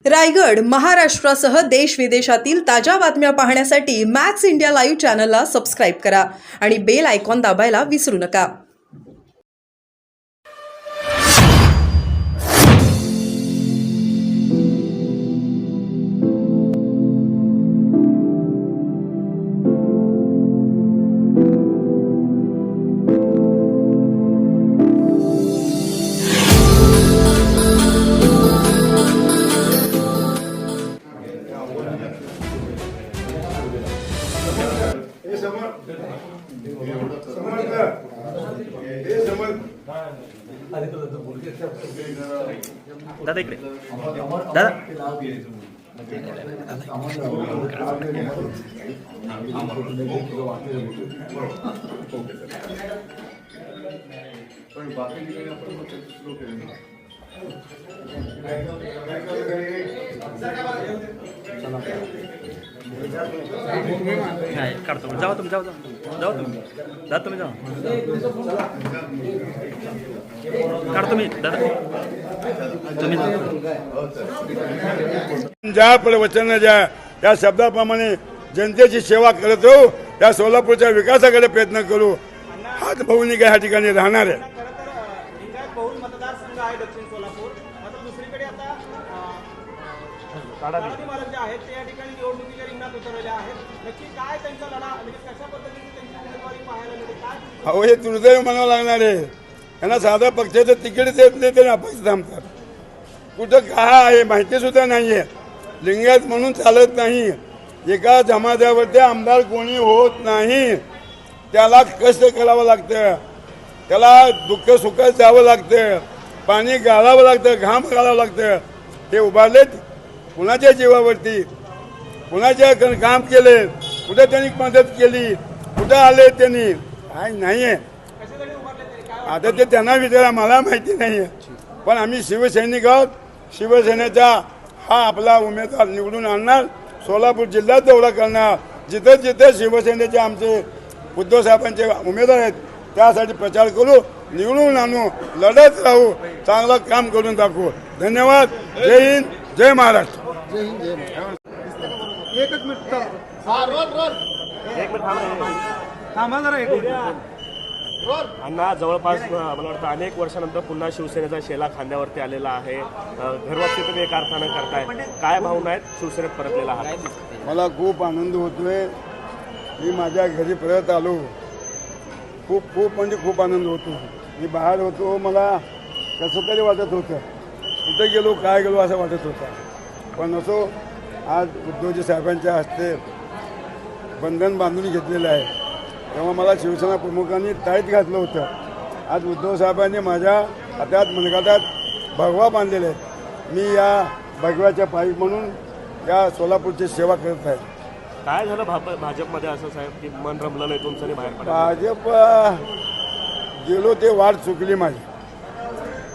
रायगड महाराष्ट्रासह देश विदेशातील ताज्या बातम्या पाहण्यासाठी मॅक्स इंडिया लाईव्ह चॅनलला सबस्क्राईब करा आणि बेल आयकॉन दाबायला विसरू नका। दादा इकडे दादा काढतो जाओ तुम्ही जाओ जाओ तुम्ही दादा तुम्ही जाओ काढतो मी दादा तुम्ही ज्या प्रवचन ज्या त्या शब्दाप्रमाणे जनतेची सेवा करत राहू, त्या सोलापूरच्या विकासाकडे प्रयत्न करू। हाच भूमिका ह्या ठिकाणी राहणार आहे। बहुल मतदारसंघ आहे दक्षिण सोलापूर। आता दुसरीकडे आता मालक जे आहेत ते या ठिकाणी निवडणुकीच्या रिंगणात उतरलेले आहेत। नक्की काय त्यांचा लढा म्हणजे कशा पद्धतीने त्यांची उमेदवारी पाहायला मिळते काय? अहो हे दुर्दैव म्हणावं लागणार आहे। यांना साधा पक्षाचं तिकीट देत नाही तरी अपक्ष थांबतात। कुठं काय आहे माहिती सुद्धा नाहीये। लिंगायत म्हणून चालत नाही। एका जमात्यावरती आमदार कोणी होत नाही। त्याला कष्ट करावं लागतं, त्याला दुःख सुखात जावं लागतं, पाणी गाळावं लागतं, घाम गाळावं लागतं। ते उभारलेत कुणाच्या जीवावरती, कुणाच्या काम केले, कुठे त्यांनी मदत केली, कुठं आले त्यांनी काय नाहीये। आता ते त्यांना विचारा, मला माहिती नाहीये। पण आम्ही शिवसैनिक आहोत। शिवसेनेचा हा आपला उमेदवार निवडून आणणार, सोलापूर जिल्ह्यात दौरा करणार। जिथे जिथे शिवसेनेचे आमचे उद्धव साहेबांचे उमेदवार आहेत त्यासाठी प्रचार करू, निवडून आणू, लढत राहू, चांगलं काम करून दाखवू। धन्यवाद। जय हिंद, जय महाराष्ट्र। एकच मिनिट थांबा जरा एक अण्णा जवळपास मला वाटतं अनेक वर्षानंतर पुन्हा शिवसेनेचा शेला खांद्यावरती आलेला आहे। घरवासी तुम्ही एक अर्थानं करताय, काय भावना आहेत शिवसेनेत परतलेला आहात? मला खूप आनंद होतोय। मी माझ्या घरी परत आलो। खूप खूप म्हणजे खूप आनंद होतो। मी बाहेर होतो, मला कसं तरी वाटत होतं, कुठे गेलो काय गेलो असं वाटत होतं। पण असो, आज उद्धवजी साहेबांच्या हस्ते बंधन बांधून घेतलेलं आहे। तेव्हा मला शिवसेना प्रमुखांनी ताईत घातलं होतं। आज उद्धव साहेबांनी माझ्या हातात मनगटात भगवा बांधलेले आहेत। मी या भगव्याच्या पायी म्हणून या सोलापूरची सेवा करत आहे। काय झालं भाजपमध्ये असं साहेब की मन रमलं नाही तुमचं आणि बाहेर पडलं? भाजप गेलो ते वाट चुकली माझी।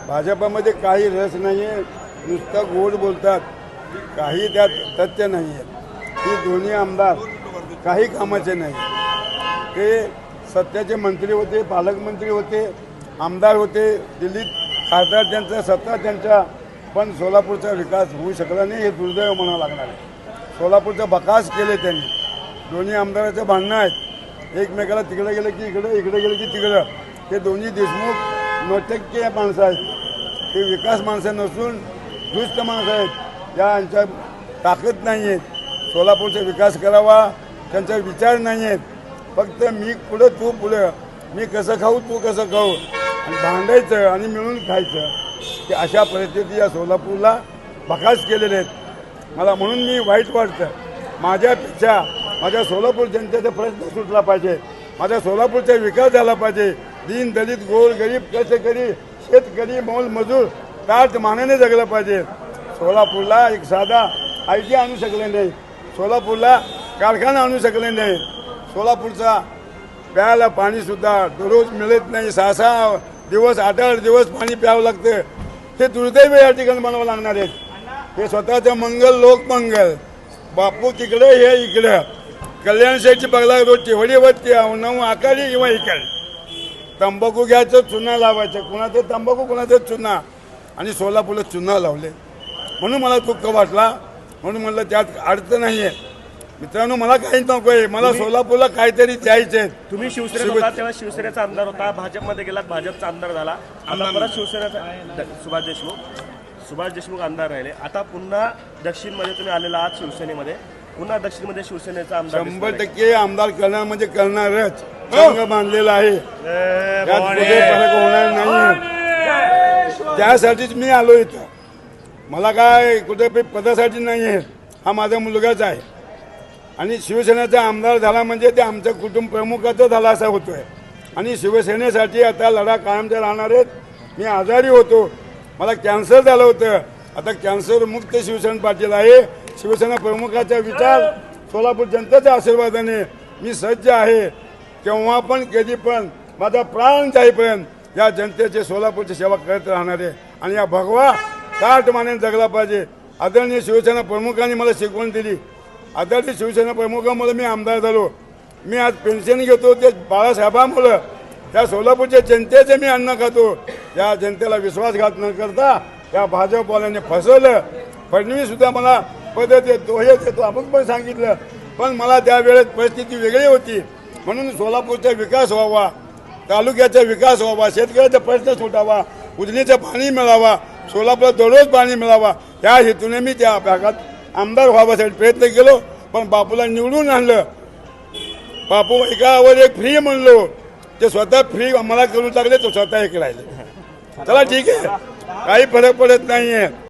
भाजपामध्ये काही रस नाही आहे, नुसतं गोड बोलतात, काही त्यात तथ्य नाही आहे। ही दोन्ही आमदार काही कामाचे नाही। ते सत्याचे मंत्री होते, पालकमंत्री होते, आमदार होते, दिल्लीत खासदार त्यांचा, सत्ता त्यांच्या, पण सोलापूरचा विकास होऊ शकला नाही। हे दुर्दैव म्हणावं लागणार आहे। सोलापूरचा बकास केले त्यांनी। दोन्ही आमदाराचं भांडणं आहेत, एकमेकाला तिकडे गेलं की इकडे, इकडे गेलं की तिकडं। हे दोन्ही देशमुख नोटक्के माणसं आहेत। ते विकास माणसं नसून दुष्ट माणसं आहेत। यांच्या ताकद नाही आहेत सोलापूरचा विकास करावा, त्यांचा विचार नाही आहेत। फक्त मी पुढं तू पुढं, मी कसं खाऊ तू कसं खाऊ, आणि भांडायचं आणि मिळून खायचं, की अशा परिस्थिती या सोलापूरला बकास केलेले आहेत। मला म्हणून मी वाईट वाटतं। माझ्यापेक्षा माझ्या सोलापूर जनतेचा प्रश्न सुटला पाहिजे, माझ्या सोलापूरचा विकास झाला पाहिजे। दीन दलित गोर गरीब कष्टकरी शेतकरी मोलमजूर ताट मानाने जगलं पाहिजे। सोलापूरला एक साधा IT आणू शकले नाही, सोलापूरला कारखाना आणू शकले नाही, सोलापूरचा प्यायला पाणीसुद्धा दररोज मिळत नाही। 6-6 दिवस 8-8 दिवस पाणी प्यावं लागतं। हे दुर्दैव या ठिकाणी बनावं लागणार आहेत। हे स्वतःचं मंगल लोकमंगल, बापू तिकडे हे इकडं, कल्याण शेठची बघला रोज चिवडीवरती नऊ आकारी किंवा इकडे तंबाखू घ्यायचं, चुना लावायचं, कुणाचं तंबाखू कुणाचं चुना, आणि सोलापूरला चुना लावले। म्हणून मला दुःख वाटला. म्हणून म्हणलं त्यात अर्थ नाही आहे. मित्रांनो, मला काहीच नको आहे. मला सोलापूरला काहीतरी द्यायचं आहे. तुम्ही शिवसेनेत होता तेव्हा शिवसेनेचा आमदार होता, भाजपमध्ये गेलात, भाजपचा आमदार झाला, आता परत शिवसेनेचा सुभाष देशमुख आमदार राहिले. आता पुन्हा दक्षिणमध्ये तुम्ही आलेला आहात शिवसेनेमध्ये, पुन्हा दक्षिणमध्ये शिवसेनेचा आमदार 100% आमदार करणार म्हणजे करणारच. संघ बांधलेला आहे, त्यात कुठे फरक होणार नाही. त्यासाठीच मी आलो इथं. मला काय कुठे पदासाठी नाही आहे. हा माझा मुलगाच आहे आणि शिवसेनेचा आमदार झाला म्हणजे ते आमचं कुटुंब प्रमुखाचं झाला असा होतोय. आणि शिवसेनेसाठी आता लढा कायमचा राहणार आहेत. मी आजारी होतो, मला कॅन्सर झालं होतं. आता कॅन्सर मुक्त शिवसेना पाटील आहे. शिवसेना प्रमुखाचा विचार, सोलापूर जनतेच्या आशीर्वादाने मी सज्ज आहे. केव्हा पण कधी पण माझा प्राण जाईपर्यंत या जनतेची सोलापूरची सेवा करत राहणार आहे. आणि या भगवा ताट माने जगला पाहिजे. आदरणीय शिवसेना प्रमुखांनी मला शिकवण दिली. आदरणीय शिवसेना प्रमुखामुळे मी आमदार झालो. मी आज पेन्शन घेतो ते बाळासाहेबांमुळं. त्या सोलापूरच्या जनतेचे मी अन्न खातो. या जनतेला विश्वासघात न करता या भाजपवाल्यांनी फसवलं. फडणवीस सुद्धा मला पद देतो, हे देतो, आपण पण सांगितलं. पण मला त्यावेळेस परिस्थिती वेगळी होती. म्हणून सोलापूरचा विकास व्हावा, तालुक्याचा विकास व्हावा, शेतकऱ्याचा प्रश्न सुटावा, उजनीचं पाणी मिळावा, सोलापूरला दररोज पाणी मिळावा, या हेतूने मी त्या भागात आमदार व्हावासाठी प्रयत्न केलो. पण बापूला निवडून आणलं. बापू एकावर एक फ्री म्हणलो, ते स्वतः फ्री मला करून टाकले, तो स्वतः एक राहिले. चला ठीक आहे, काही फरक पडत नाही आहे.